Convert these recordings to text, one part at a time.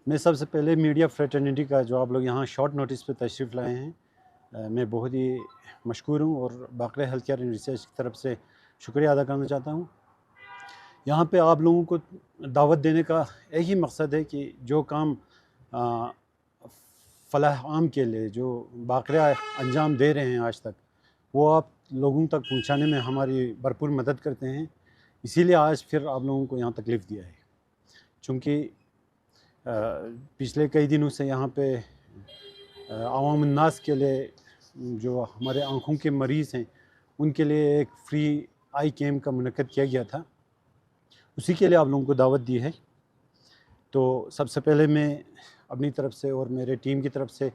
मैं सबसे पहले मीडिया फ्रेटर्निटी का जो आप लोग यहाँ शॉर्ट नोटिस पे तशरीफ़ लाए हैं, मैं बहुत ही मशकूर हूँ और बाक़रा हेल्थ केयर एंड रिसर्च की तरफ से शुक्रिया अदा करना चाहता हूँ। यहाँ पे आप लोगों को दावत देने का एक ही मकसद है कि जो काम फलाह आम के लिए जो बाक़रा अंजाम दे रहे हैं आज तक, वो आप लोगों तक पहुँचाने में हमारी भरपूर मदद करते हैं। इसीलिए आज फिर आप लोगों को यहाँ तकलीफ़ दिया है, चूँकि पिछले कई दिनों से यहाँ पे अवाम-उन-नास के लिए जो हमारे आँखों के मरीज़ हैं, उनके लिए एक फ्री आई कैम्प का मुनक्कद किया गया था। उसी के लिए आप लोगों को दावत दी है। तो सबसे पहले मैं अपनी तरफ से और मेरे टीम की तरफ से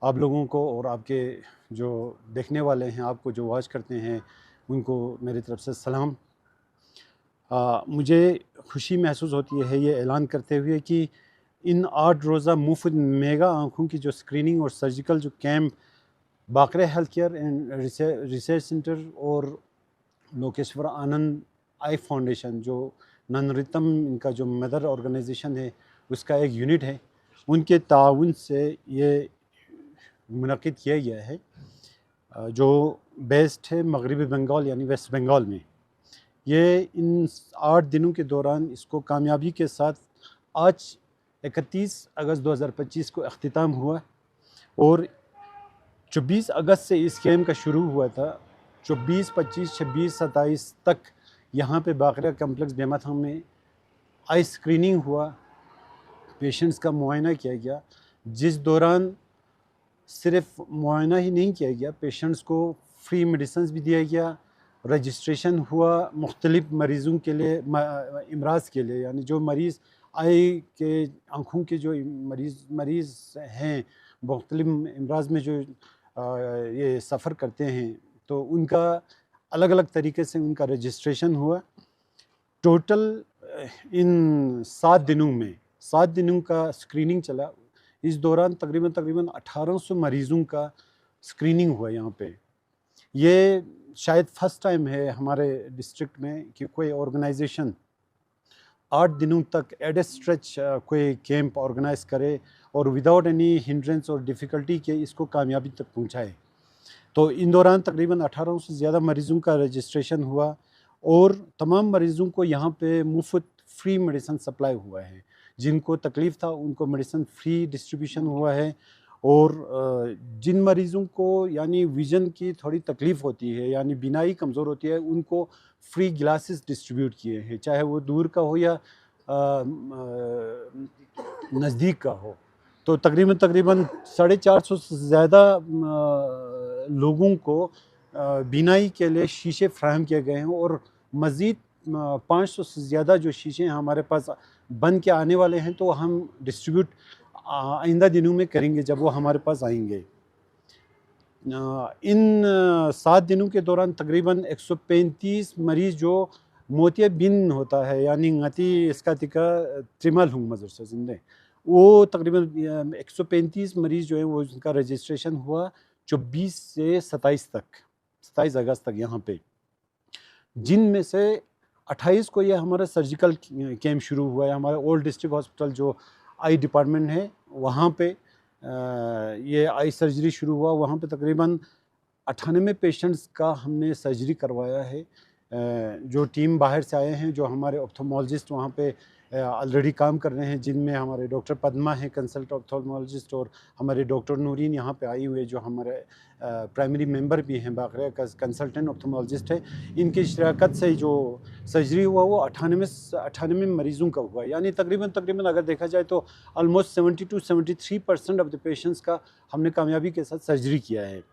आप लोगों को और आपके जो देखने वाले हैं, आपको जो वॉच करते हैं, उनको मेरी तरफ से सलाम। मुझे खुशी महसूस होती है ये ऐलान करते हुए कि इन 8 रोज़ा मुफ्त मेगा आँखों की जो स्क्रीनिंग और सर्जिकल जो camp Bakra health care and research centre और लोकेश्वर आनंद आई फाउंडेशन जो ननरितम इनका जो मदर ऑर्गेनाइजेशन है, उसका एक यूनिट है, उनके ताउन से ये मुनक़िद किया गया है, जो बेस्ड है मगरबी बंगाल यानी वेस्ट बंगाल में। ये इन 8 दिनों के दौरान इसको कामयाबी के साथ आज 31 अगस्त 2025 को अख्तिताम हुआ और 24 अगस्त से इस कैम्प का शुरू हुआ था। 24, 25, 26, 27 तक यहाँ पे बाक़रा कम्प्लेक्स बेमथम में आई स्क्रीनिंग हुआ, पेशेंट्स का मुआयना किया गया, जिस दौरान सिर्फ मुआयना ही नहीं किया गया, पेशेंट्स को फ्री मेडिसिन्स भी दिया गया, रजिस्ट्रेशन हुआ मुख्तलिफ़ मरीज़ों के लिए, इमराज़ के लिए, यानी जो मरीज़ आई के आँखों के जो मरीज़ हैं, मुख्तलिफ़ इमराज़ में जो ये सफ़र करते हैं, तो उनका अलग अलग तरीके से उनका रजिस्ट्रेशन हुआ। टोटल इन 7 दिनों का स्क्रीनिंग चला। इस दौरान तकरीबन 1800 मरीज़ों का स्क्रीनिंग हुआ यहाँ पे। ये शायद फ़र्स्ट टाइम है हमारे डिस्ट्रिक्ट में कि कोई ऑर्गेनाइजेशन 8 दिनों तक एट ए स्ट्रेच कोई कैंप ऑर्गेनाइज़ करे और विदाउट एनी हिंड्रेंस और डिफ़िकल्टी के इसको कामयाबी तक पहुँचाए। तो इन दौरान तकरीबन 1800 से ज़्यादा मरीज़ों का रजिस्ट्रेशन हुआ और तमाम मरीज़ों को यहाँ पे मुफ्त फ्री मेडिसिन सप्लाई हुआ है। जिनको तकलीफ़ था उनको मेडिसिन फ्री डिस्ट्रीब्यूशन हुआ है और जिन मरीज़ों को यानी विज़न की थोड़ी तकलीफ़ होती है, यानी बीनाई कमज़ोर होती है, उनको फ्री ग्लासेस डिस्ट्रीब्यूट किए हैं, चाहे वो दूर का हो या नज़दीक का हो। तो तकरीबन 450 से ज़्यादा लोगों को बीनाई के लिए शीशे फ़राहम किए गए हैं और मज़ीद 500 से ज़्यादा जो शीशे हमारे पास बन के आने वाले हैं, तो हम डिस्ट्रीब्यूट आइंदा दिनों में करेंगे जब वो हमारे पास आएंगे। इन 7 दिनों के दौरान तकरीबन 135 मरीज़ जो मोतियाबिंद होता है, यानी ngati इसका तिका त्रिमल हूँ मज़र से जिंदे, वो तकरीबन 135 मरीज़ जो है वो उनका रजिस्ट्रेशन हुआ 24 से 27 तक, 27 अगस्त तक यहाँ पे, जिनमें से 28 को ये हमारा सर्जिकल कैंप शुरू हुआ है। हमारा ओल्ड डिस्ट्रिक्ट हॉस्पिटल जो आई डिपार्टमेंट है, वहाँ पे ये आई सर्जरी शुरू हुआ। वहाँ पे तकरीबन 98 पेशेंट्स का हमने सर्जरी करवाया है। जो टीम बाहर से आए हैं, जो हमारे ऑप्थोमोलॉजिस्ट वहाँ पे ऑलरेडी काम कर रहे हैं, जिनमें हमारे डॉक्टर पद्मा हैं कंसल्ट ऑप्थोमोलॉजिस्ट और हमारे डॉक्टर नूरीन यहाँ पे आई हुए जो हमारे प्राइमरी मेंबर भी हैं, बाक़रा कंसल्टेंट ऑप्थोमोलॉजिस्ट है। इनकी शराकत से जो सर्जरी हुआ वो 98 मरीज़ों का हुआ, यानी तकरीबन अगर देखा जाए तो almost 70 to 73% of the patients का हमने कामयाबी के साथ सर्जरी किया है।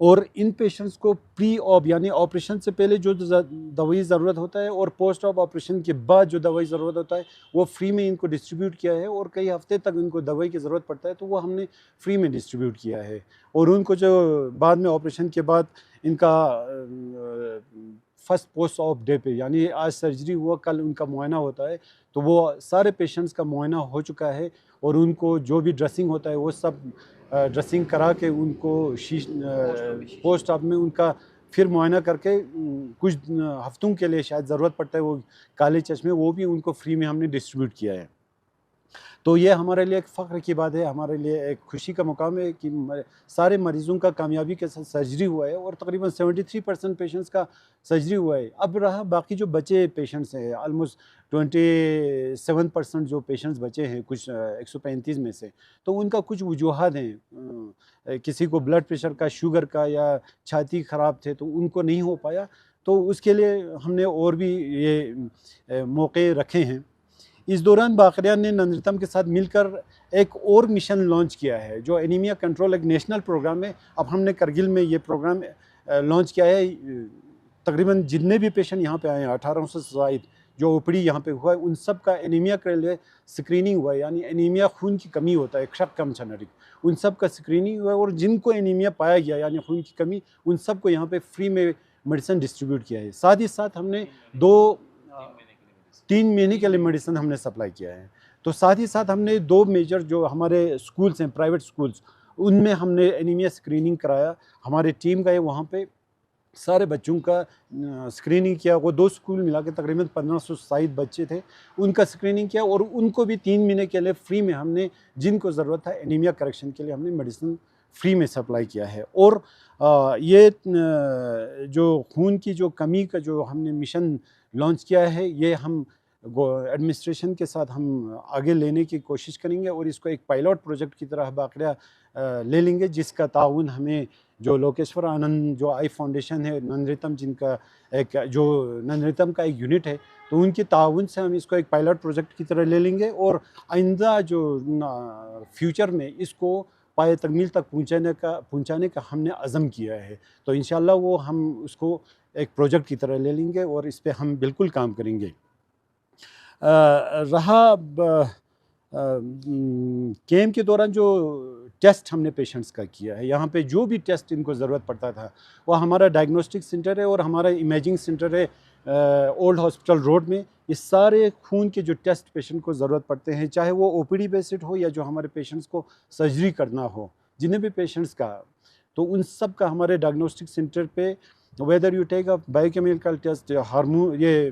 और इन पेशेंट्स को प्री ऑप यानी ऑपरेशन से पहले जो दवाई ज़रूरत होता है और पोस्ट ऑप ऑपरेशन के बाद जो दवाई ज़रूरत होता है, वो फ्री में इनको डिस्ट्रीब्यूट किया है और कई हफ्ते तक इनको दवाई की ज़रूरत पड़ता है, तो वो हमने फ्री में डिस्ट्रीब्यूट किया है। और उनको जो बाद में ऑपरेशन के बाद इनका फर्स्ट पोस्ट ऑप डे पे, यानी आज सर्जरी हुआ, कल उनका मुआयना होता है, तो वो सारे पेशेंट्स का मुआयना हो चुका है और उनको जो भी ड्रेसिंग होता है वो सब ड्रेसिंग करा के उनको पोस्ट ऑप में उनका फिर मुआयना करके कुछ हफ्तों के लिए शायद ज़रूरत पड़ता है वो काले चश्मे, वो भी उनको फ्री में हमने डिस्ट्रीब्यूट किया है। तो ये हमारे लिए एक फ़ख्र की बात है, हमारे लिए एक खुशी का मुकाम है कि सारे मरीज़ों का कामयाबी के साथ सर्जरी हुआ है और तकरीबन 73% पेशेंट्स का सर्जरी हुआ है। अब रहा बाकी जो बचे पेशेंट्स हैं, ऑलमोस्ट 27% जो पेशेंट्स बचे हैं कुछ 135 में से, तो उनका कुछ वजूहात हैं। किसी को ब्लड प्रेशर का, शुगर का या छाती ख़राब थे तो उनको नहीं हो पाया, तो उसके लिए हमने और भी ये मौके रखे हैं। इस दौरान बाक़रिया ने नंदरितम के साथ मिलकर एक और मिशन लॉन्च किया है जो एनीमिया कंट्रोल, एक नेशनल प्रोग्राम है। अब हमने करगिल में ये प्रोग्राम लॉन्च किया है। तकरीबन जितने भी पेशेंट यहाँ पे आए हैं 1800 से ज़ायद जो ओपीडी यहाँ पे हुआ है, उन सब का एनीमिया के लिए स्क्रीनिंग हुआ है। यानी एनीमिया खून की कमी होता है, शक कम छनरिक, उन सब का स्क्रीनिंग हुआ है और जिनको एनीमिया पाया गया यानी खून की कमी, उन सबको यहाँ पे फ्री में मेडिसिन डिस्ट्रीब्यूट किया है। साथ ही साथ हमने 3 महीने के लिए मेडिसिन हमने सप्लाई किया है। तो साथ ही साथ हमने 2 मेजर जो हमारे स्कूल्स हैं, प्राइवेट स्कूल्स, उनमें हमने एनीमिया स्क्रीनिंग कराया। हमारे टीम गए वहाँ पे, सारे बच्चों का स्क्रीनिंग किया। वो 2 स्कूल मिला के तकरीबन 1500 शायद बच्चे थे, उनका स्क्रीनिंग किया और उनको भी 3 महीने के लिए फ्री में हमने, जिनको ज़रूरत था एनीमिया करेक्शन के लिए, हमने मेडिसिन फ्री में सप्लाई किया है। और ये जो खून की जो कमी का जो हमने मिशन लॉन्च किया है, ये हम एडमिनिस्ट्रेशन के साथ हम आगे लेने की कोशिश करेंगे और इसको एक पायलट प्रोजेक्ट की तरह बाकायदा ले लेंगे, जिसका ताउन हमें जो लोकेश्वर आनंद जो आई फाउंडेशन है नंदरितम, जिनका एक जो नंदरितम का एक यूनिट है, तो उनके ताउन से हम इसको एक पायलट प्रोजेक्ट की तरह ले लेंगे और आइंदा जो फ्यूचर में इसको पाए तकमील तक पहुँचाने का हमने अज़म किया है। तो इंशाअल्लाह वो हम उसको एक प्रोजेक्ट की तरह ले लेंगे और इस पे हम बिल्कुल काम करेंगे। रहा कैंप के दौरान जो टेस्ट हमने पेशेंट्स का किया है, यहाँ पे जो भी टेस्ट इनको ज़रूरत पड़ता था, वो हमारा डायग्नोस्टिक सेंटर है और हमारा इमेजिंग सेंटर है ओल्ड हॉस्पिटल रोड में। ये सारे खून के जो टेस्ट पेशेंट को ज़रूरत पड़ते हैं, चाहे वो ओपीडी बेस्ड हो या जो हमारे पेशेंट्स को सर्जरी करना हो, जिन्हें भी पेशेंट्स का, तो उन सब का हमारे डायग्नोस्टिक सेंटर पे, whether you take a biochemical test, hormone, ये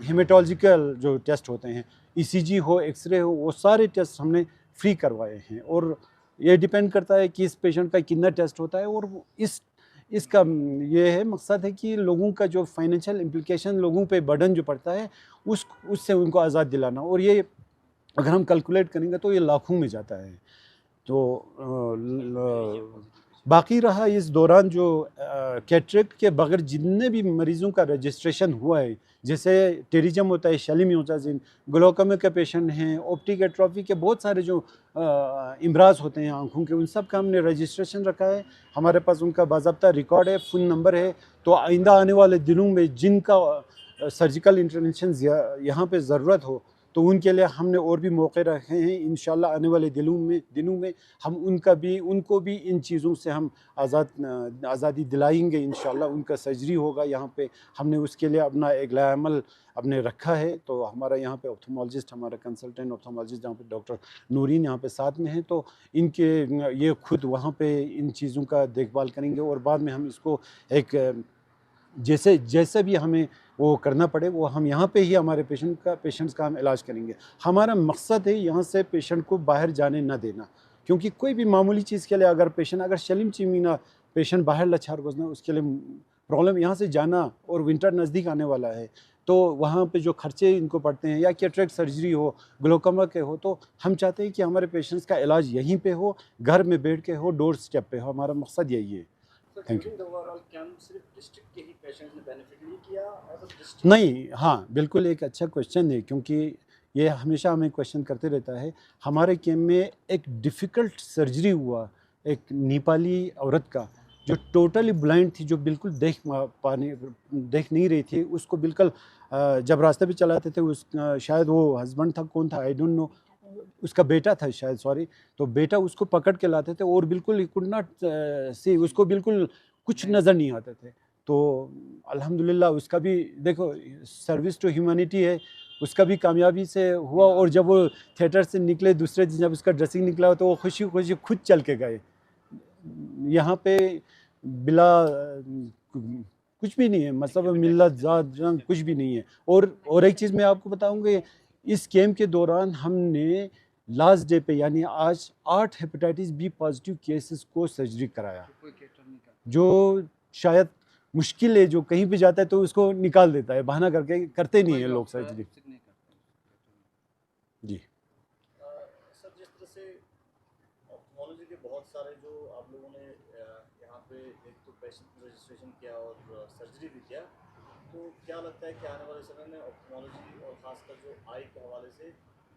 हेमेटोलॉजिकल जो टेस्ट होते हैं, ईसीजी हो, एक्सरे हो, वो सारे टेस्ट हमने फ्री करवाए हैं। और ये डिपेंड करता है कि इस पेशेंट का कितना टेस्ट होता है और इसका ये है मकसद है कि लोगों का जो फाइनेंशियल इम्प्लिकेशन, लोगों पे बर्डन जो पड़ता है, उससे उनको आज़ाद दिलाना। और ये अगर हम कैलकुलेट करेंगे तो ये लाखों में जाता है। तो बाकी रहा इस दौरान जो कैटरेक्ट के बगैर जितने भी मरीज़ों का रजिस्ट्रेशन हुआ है, जैसे टेरिज्म होता है, शैली म्यूटाजिन, ग्लोकोमा के पेशेंट हैं, ऑप्टिक एट्रोफी के बहुत सारे जो इमराज होते हैं आँखों के, उन सब का हमने रजिस्ट्रेशन रखा है। हमारे पास उनका बाज़ाब्ता रिकॉर्ड है, फ़ोन नंबर है। तो आइंदा आने वाले दिनों में जिनका सर्जिकल इंटरवेंशन यहाँ पे ज़रूरत हो, तो उनके लिए हमने और भी मौके रखे हैं। इंशाल्लाह आने वाले दिनों में हम उनको भी इन चीज़ों से हम आज़ादी दिलाएंगे। इंशाल्लाह उनका सर्जरी होगा यहाँ पे। हमने उसके लिए अपना एक लाएअमल अपने रखा है। तो हमारा यहाँ पे ऑप्थोमोलॉजिस्ट, हमारा कंसल्टेंट ऑप्थोमोलॉजिस्ट जहाँ पे डॉक्टर नूरीन यहाँ पे साथ में हैं, तो इनके ये खुद वहाँ पे इन चीज़ों का देखभाल करेंगे और बाद में हम इसको एक जैसे भी हमें वो करना पड़े, वो हम यहाँ पे ही हमारे पेशेंट्स का हम इलाज करेंगे। हमारा मकसद है यहाँ से पेशेंट को बाहर जाने न देना, क्योंकि कोई भी मामूली चीज़ के लिए अगर शलीम चीमीना पेशेंट बाहर लच्छार गुजना, उसके लिए प्रॉब्लम यहाँ से जाना, और विंटर नज़दीक आने वाला है, तो वहाँ पे जो खर्चे इनको पड़ते हैं, या कैटरेक्ट सर्जरी हो, ग्लोकोमा के हो, तो हम चाहते हैं कि हमारे पेशेंट्स का इलाज यहीं पे हो, घर में बैठ के हो, डोर स्टेप पे हो। हमारा मकसद यही है। Thank you. नहीं, हाँ बिल्कुल, एक अच्छा क्वेश्चन है, क्योंकि ये हमेशा हमें क्वेश्चन करते रहता है। हमारे कैंप में एक डिफ़िकल्ट सर्जरी हुआ, एक नेपाली औरत का, जो टोटली ब्लाइंड थी, जो बिल्कुल देख नहीं रही थी। उसको बिल्कुल जब रास्ते पे चलाते थे, शायद वो हस्बैंड था, कौन था आई डोंट नो, उसका बेटा था शायद, सॉरी, तो बेटा उसको पकड़ के लाते थे और बिल्कुल ही कुड नॉट सी, उसको बिल्कुल कुछ नज़र नहीं आते थे। तो अल्हम्दुलिल्लाह उसका भी देखो सर्विस टू ह्यूमैनिटी है, उसका भी कामयाबी से हुआ। और जब वो थिएटर से निकले दूसरे दिन, जब उसका ड्रेसिंग निकला, तो वो खुशी खुशी खुद चल के गए। यहाँ पे बिला कुछ भी नहीं है, मतलब मिल्लत जात जंग कुछ भी नहीं है। और एक चीज़ मैं आपको बताऊँगी, इस कैंप के दौरान हमने लास्ट डे पे यानी आज 8 हेपेटाइटिस बी पॉजिटिव केसेस को सर्जरी कराया, जो शायद मुश्किल है, जो कहीं पे जाता है तो उसको निकाल देता है, बहाना करके करते नहीं है लोग सर्जरी। जी सर, जिस तरह से ऑप्थेल्मोलॉजी के बहुत सारे जो आप लोगों ने यहाँ पे एक तो पेशेंट रजिस्ट्रेशन किया और सर्जरी भी किया, तो क्या लगता है कि आने वाले समय में ऑप्थेल्मोलॉजी और ख़ासकर जो आई के हवाले से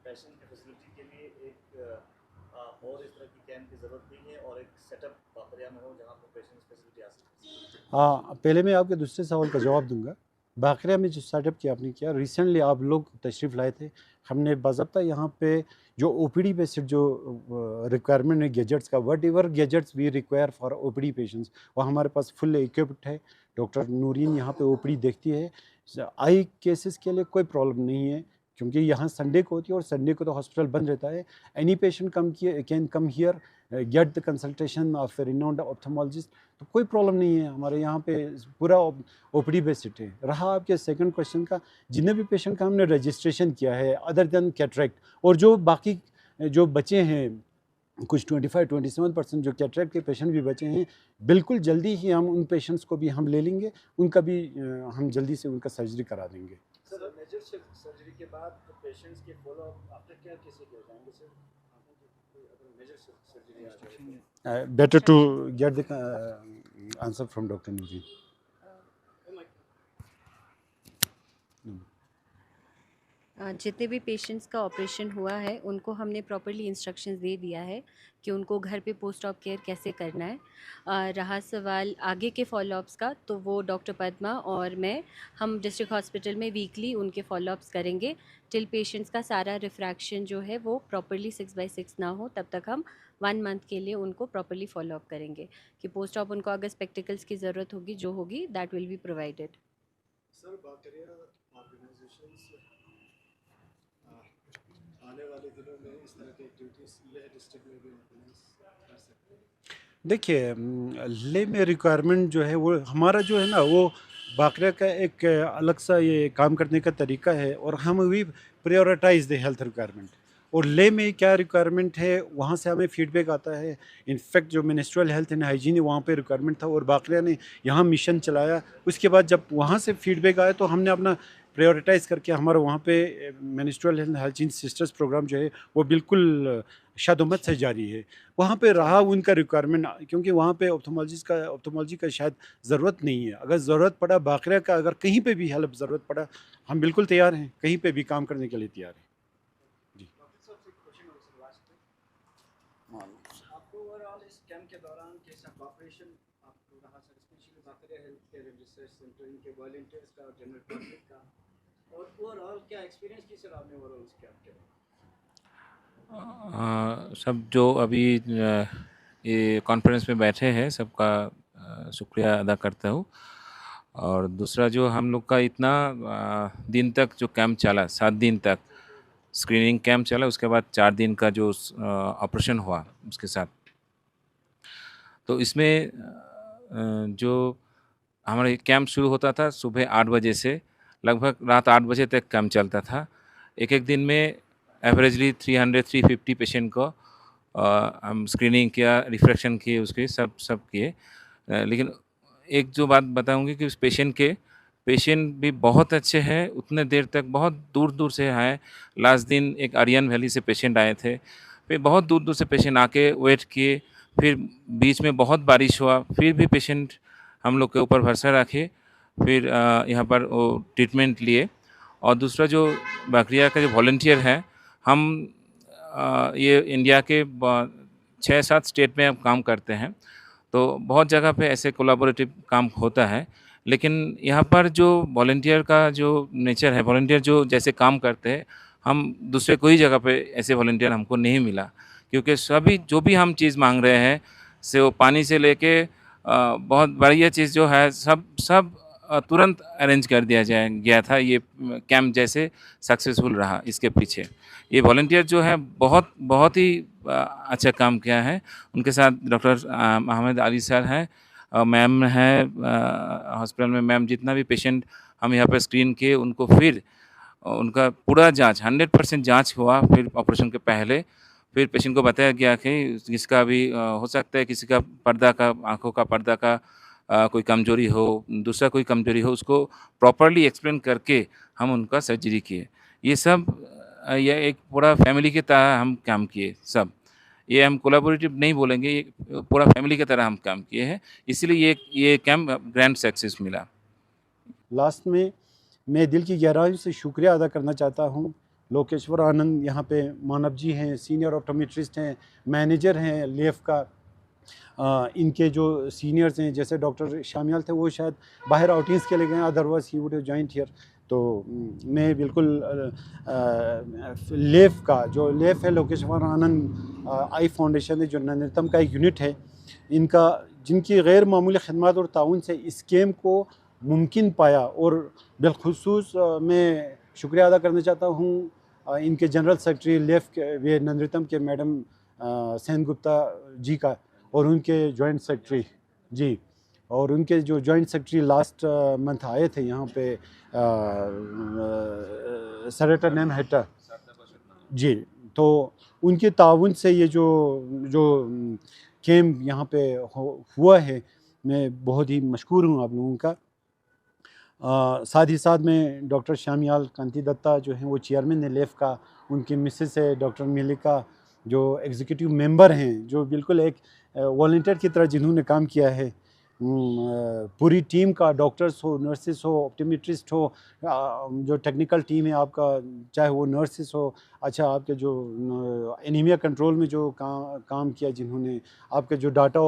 पेशेंट की फैसिलिटी के लिए एक और इस तरह की कैंप की ज़रूरत नहीं है और एक सेटअप बाकरिया में हो जहाँ पर पेशेंट फैसिलिटी आ सके? हाँ, पहले मैं आपके दूसरे सवाल का जवाब दूंगा। बाकरिया में जो सेटअप किया आपने किया, रिसेंटली आप लोग तशरीफ़ लाए थे, हमने बाज़ाब्ता यहाँ पे जो ओपीडी बेस्ड जो रिक्वायरमेंट है गैजेट्स का, whatever gadgets we require for OPD patients, वो हमारे पास फुल इक्विप्ड है। डॉक्टर नूरीन यहाँ पे ओपीडी देखती है। आई केसेस के लिए कोई प्रॉब्लम नहीं है, क्योंकि यहाँ संडे को होती है और संडे को तो हॉस्पिटल बंद रहता है। Any patient can come here, get the consultation of renowned ophthalmologist, तो कोई प्रॉब्लम नहीं है। हमारे यहाँ पे पूरा ओपीडी बेस्ड है। रहा आपके सेकंड क्वेश्चन का, जितने भी पेशेंट का हमने रजिस्ट्रेशन किया है अदर देन कैटरेक्ट, और जो बाकी जो बचे हैं कुछ 25-27% जो कैटरेक्ट के पेशेंट भी बचे हैं, बिल्कुल जल्दी ही हम उन पेशेंट्स को भी हम ले लेंगे, उनका भी हम जल्दी से उनका सर्जरी करा देंगे। सर, मेजर सर्जरी के बाद पेशेंट्स के फॉलो अप आफ्टर केयर कैसे किए जाएंगे sir? Better to get the answer from Dr. Nujeen. जितने भी पेशेंट्स का ऑपरेशन हुआ है उनको हमने प्रॉपर्ली इंस्ट्रक्शंस दे दिया है कि उनको घर पे पोस्ट ऑप केयर कैसे करना है। रहा सवाल आगे के फॉलोअप्स का, तो वो डॉक्टर पद्मा और मैं हम डिस्ट्रिक्ट हॉस्पिटल में वीकली उनके फॉलोअप्स करेंगे टिल पेशेंट्स का सारा रिफ्रैक्शन जो है वो प्रॉपर्ली 6/6 ना हो, तब तक हम 1 मंथ के लिए उनको प्रॉपर्ली फॉलोअप करेंगे कि पोस्ट ऑप उनको अगर स्पेक्टिकल्स की ज़रूरत होगी जो होगी that will be provided. Sir, Bakaria organisations आने वाले दिनों में इस तरह की एक्टिविटीज लेह डिस्ट्रिक्ट में भी ऑर्गेनाइज कर सकते हैं? देखिए, ले में रिक्वायरमेंट जो है वो हमारा जो है ना, वो बाकरिया का एक अलग सा ये काम करने का तरीका है, और हम भी प्रायोरिटाइज द हेल्थ रिक्वायरमेंट। और ले में क्या रिक्वायरमेंट है वहाँ से हमें फीडबैक आता है। इनफैक्ट जो मिनिस्ट्रियल हेल्थ एंड हाइजीन है वहाँ पे रिक्वायरमेंट था, और बाकरिया ने यहाँ मिशन चलाया। उसके बाद जब वहाँ से फीडबैक आया तो हमने अपना प्रायोरिटाइज़ करके हमारा वहाँ पे ministerial health hygiene sisters programme जो है वो बिल्कुल शादोमत से जारी है। वहाँ पे रहा उनका रिक्वायरमेंट, क्योंकि वहाँ पे ऑप्थेल्मोलॉजी का शायद ज़रूरत नहीं है। अगर ज़रूरत पड़ा बाकरिया का, अगर कहीं पे भी हेल्प ज़रूरत पड़ा, हम बिल्कुल तैयार हैं, कहीं पे भी काम करने के लिए तैयार हैं। आपको ओवरऑल इस कैंप के दौरान कैसा कॉपरेशन आपको रहा sir, specially Bakaria health care research centre इनके वॉलंटियर्स का, जनरल पब्लिक का, और ओवरऑल क्या एक्सपीरियंस की सर आपने ओवरऑल इस कैंप के दौरान? सब जो अभी ये कॉन्फ्रेंस में बैठे हैं सबका शुक्रिया अदा करता हूँ। और दूसरा जो हम लोग का इतना दिन तक जो कैंप चला, 7 दिन तक स्क्रीनिंग कैंप चला, उसके बाद 4 दिन का जो ऑपरेशन हुआ उसके साथ, तो इसमें जो हमारा कैंप शुरू होता था सुबह 8 बजे से लगभग रात 8 बजे तक कैंप चलता था। एक दिन में एवरेजली 300-350 पेशेंट को हम स्क्रीनिंग किया, रिफ्रैक्शन किए, उसके सब किए। लेकिन एक जो बात बताऊंगी कि उस पेशेंट भी बहुत अच्छे हैं, उतने देर तक बहुत दूर दूर से आए। लास्ट दिन एक आर्यन वैली से पेशेंट आए थे, फिर बहुत दूर दूर से पेशेंट आके वेट किए, फिर बीच में बहुत बारिश हुआ, फिर भी पेशेंट हम लोग के ऊपर भरोसा रखे, फिर यहाँ पर वो ट्रीटमेंट लिए। और दूसरा जो बाकरिया का जो वॉलंटियर है, हम ये इंडिया के 6-7 स्टेट में हम काम करते हैं, तो बहुत जगह पे ऐसे कोलैबोरेटिव काम होता है। लेकिन यहाँ पर जो वॉलंटियर का जो नेचर है, वॉलंटियर जो जैसे काम करते हैं, हम दूसरे कोई जगह पे ऐसे वॉलंटियर हमको नहीं मिला। क्योंकि सभी जो भी हम चीज़ मांग रहे हैं, से वो पानी से लेके बहुत बढ़िया चीज़ जो है सब तुरंत अरेंज कर दिया गया था। ये कैंप जैसे सक्सेसफुल रहा, इसके पीछे ये वॉलंटियर जो है बहुत बहुत ही अच्छा काम किया है। उनके साथ डॉक्टर अहमद अली सर हैं, मैम है हॉस्पिटल में। मैम जितना भी पेशेंट हम यहाँ पर स्क्रीन किए उनको फिर उनका पूरा जांच 100% जांच हुआ फिर ऑपरेशन के पहले। फिर पेशेंट को बताया गया कि किसका भी हो सकता है किसी का पर्दा का आँखों का पर्दा का कोई कमज़ोरी हो, दूसरा कोई कमज़ोरी हो, उसको प्रॉपर्ली एक्सप्लेन करके हम उनका सर्जरी किए। ये सब ये एक पूरा फैमिली की तरह हम काम किए सब। ये हम कोलैबोरेटिव नहीं बोलेंगे, ये पूरा फैमिली की तरह हम काम किए हैं, इसलिए ये कैंप ग्रैंड सक्सेस मिला। लास्ट में मैं दिल की गहराई से शुक्रिया अदा करना चाहता हूँ। लोकेश्वर आनंद यहाँ पे मानव जी हैं, सीनियर ऑप्टोमेट्रिस्ट हैं, मैनेजर हैं लेफ का। इनके जो सीनियर्स हैं जैसे डॉक्टर शामियाल थे, वो शायद बाहर आउटिंग्स के लिए गए, otherwise he would have joint here. तो मैं बिल्कुल लेफ का जो लेफ है लोकेश्वर आनंद आई फाउंडेशन है, जो नन्नतम का एक यूनिट है, इनका जिनकी गैर मामूली खिदमत और ताउन से इस कैम्प को मुमकिन पाया। और बिलखुसूस मैं शुक्रिया अदा करना चाहता हूँ इनके जनरल सेक्रेटरी लेफ के वे नन्नतम के मैडम सेन गुप्ता जी का, और उनके जॉइंट सेक्रेटरी जी, और उनके जो जॉइंट सेक्रेटरी लास्ट मंथ आए थे यहाँ पे सरेटा नेम हेटा जी। तो उनके ताउन से ये जो कैम्प यहाँ पे हुआ है, मैं बहुत ही मशकूर हूँ आप लोगों का। साथ ही साथ में डॉक्टर श्यामयाल कांति दत्ता जो हैं वो चेयरमैन है लेफ का, उनकी मिसेस है डॉक्टर मिलिका जो एग्जीक्यूटिव मेंबर हैं, जो बिल्कुल एक वॉलंटियर की तरह जिन्होंने काम किया है। पूरी टीम का, डॉक्टर्स हो, नर्सेस हो, ऑप्टोमेट्रिस्ट हो, जो टेक्निकल टीम है आपका, चाहे वो नर्सेस हो, अच्छा आपके जो एनीमिया कंट्रोल में जो काम किया जिन्होंने, आपके जो डाटा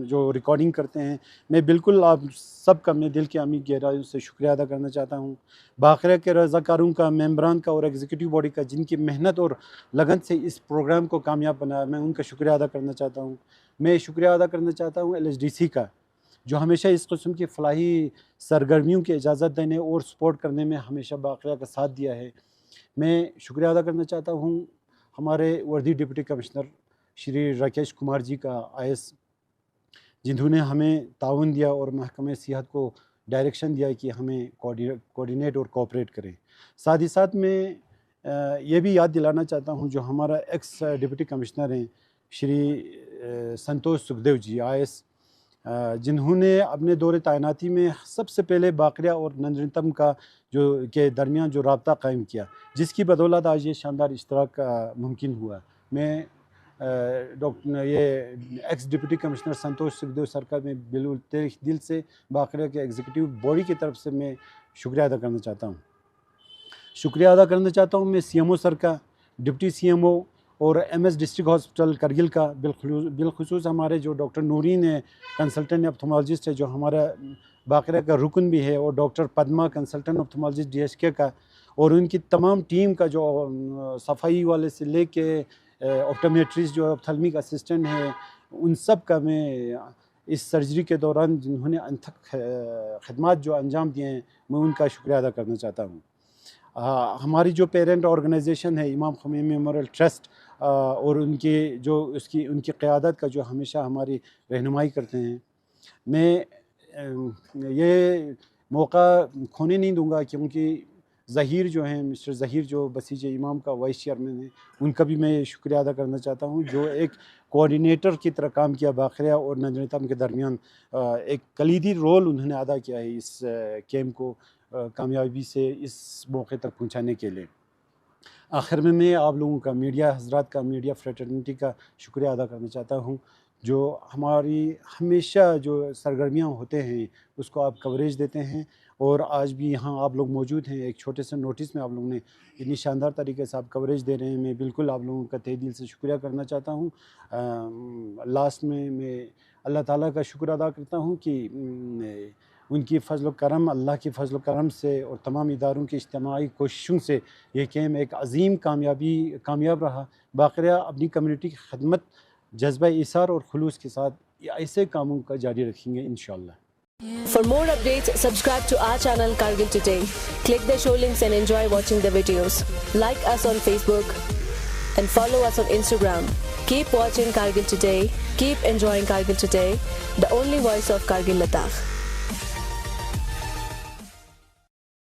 जो रिकॉर्डिंग करते हैं, मैं बिल्कुल आप सब का मैं दिल की अमीर गहराई से शुक्रिया अदा करना चाहता हूँ। बाखरा के रज़ाकारों का, मेम्बरान का और एग्जीक्यूटिव बॉडी का, जिनकी मेहनत और लगन से इस प्रोग्राम को कामयाब बनाया, मैं उनका शुक्रिया अदा करना चाहता हूँ। मैं शुक्रिया अदा करना चाहता हूँ LHDC का, जो हमेशा इस किस्म की फलाही सरगर्मियों की इजाज़त देने और सपोर्ट करने में हमेशा बाखरा का साथ दिया है। मैं शुक्रिया अदा करना चाहता हूँ हमारे वर्दी डिप्टी कमिश्नर श्री राकेश कुमार जी का IS, जिन्होंने हमें ताउन दिया और महकमे सेहत को डायरेक्शन दिया कि हमें कोऑर्डिनेट और कोऑपरेट करें। साथ ही साथ मैं ये भी याद दिलाना चाहता हूँ जो हमारा एक्स डिप्टी कमिश्नर हैं श्री संतोष सुखदेव जी IS, जिन्होंने अपने दौरे तैनाती में सबसे पहले बाकरिया और नन्नतम का जो के दरमियान जो राब्ता कायम किया, जिसकी बदौलत आज ये शानदार इश्तराक मुमकिन हुआ। मैं डॉक्टर ये एक्स डिप्टी कमिश्नर संतोष सुखदेव सर का मैं बिल्कुल दिल से बाकरिया के एग्जीक्यूटिव बॉडी की तरफ से मैं शुक्रिया अदा करना चाहता हूँ। शुक्रिया अदा करना चाहता हूँ मैं CMO सर का, डिप्टी CMO और MS डिस्ट्रिक्ट हॉस्पिटल करगिल का, बिलखुसूस हमारे जो डॉक्टर नूरीन है कंसल्टेंट ऑप्थेमोलॉजिस्ट है, जो हमारा बाकरिया का रुकन भी है, और doctor Padma consultant ophthalmologist DHK का, और उनकी तमाम टीम का, जो सफाई वाले से लेके ऑप्टोमेट्रिस्ट जो ऑप्थेल्मिक असिस्टेंट है, उन सब का मैं इस सर्जरी के दौरान जिन्होंने अनथक खिदमत जो अंजाम दिए हैं, मैं उनका शुक्रिया अदा करना चाहता हूँ। हमारी जो पेरेंट ऑर्गेनाइजेशन है इमाम ख़ुमैनी मेमोरियल ट्रस्ट, और उनकी क़यादत का जो हमेशा हमारी रहनुमाई करते हैं, मैं ये मौका खोने नहीं दूंगा, क्योंकि ज़हीर जो हैं मिस्टर ज़हीर जो बसीज इमाम का वाइस चेयरमैन है, उनका भी मैं शुक्रिया अदा करना चाहता हूँ, जो एक कोऑर्डिनेटर की तरह काम किया बाकरिया और नन्नतम के दरमियान। एक कलीदी रोल उन्होंने अदा किया है इस कैम्प को कामयाबी से इस मौके तक पहुँचाने के लिए। आखिर में मैं आप लोगों का, मीडिया हजरात का, मीडिया फ्रेटर्निटी का शुक्रिया अदा करना चाहता हूँ, जो हमारी हमेशा जो सरगर्मियाँ होते हैं उसको आप कवरेज देते हैं, और आज भी यहाँ आप लोग मौजूद हैं। एक छोटे से नोटिस में आप लोगों ने इतनी शानदार तरीके से आप कवरेज दे रहे हैं, मैं बिल्कुल आप लोगों का तहे दिल से शुक्रिया करना चाहता हूँ। लास्ट में मैं अल्लाह ताला का शुक्र अदा करता हूँ कि उनकी फ़ज़ल करम, अल्लाह की फ़ज़ल करम से और तमाम इदारों की इज्तिमाई कोशिशों से ये कैम्प एक अज़ीम कामयाब रहा। बाकरिया अपनी कम्युनिटी की खिदमत, जज्बा इसार और खुलूस के साथ ऐसे कामों का जारी रखेंगे इंशाअल्लाह। For more updates, subscribe to our channel Kargil Today. Click the show links and enjoy watching the videos. Like us on Facebook and follow us on Instagram. Keep watching Kargil Today. Keep enjoying Kargil Today, the only voice of Kargil Ladakh.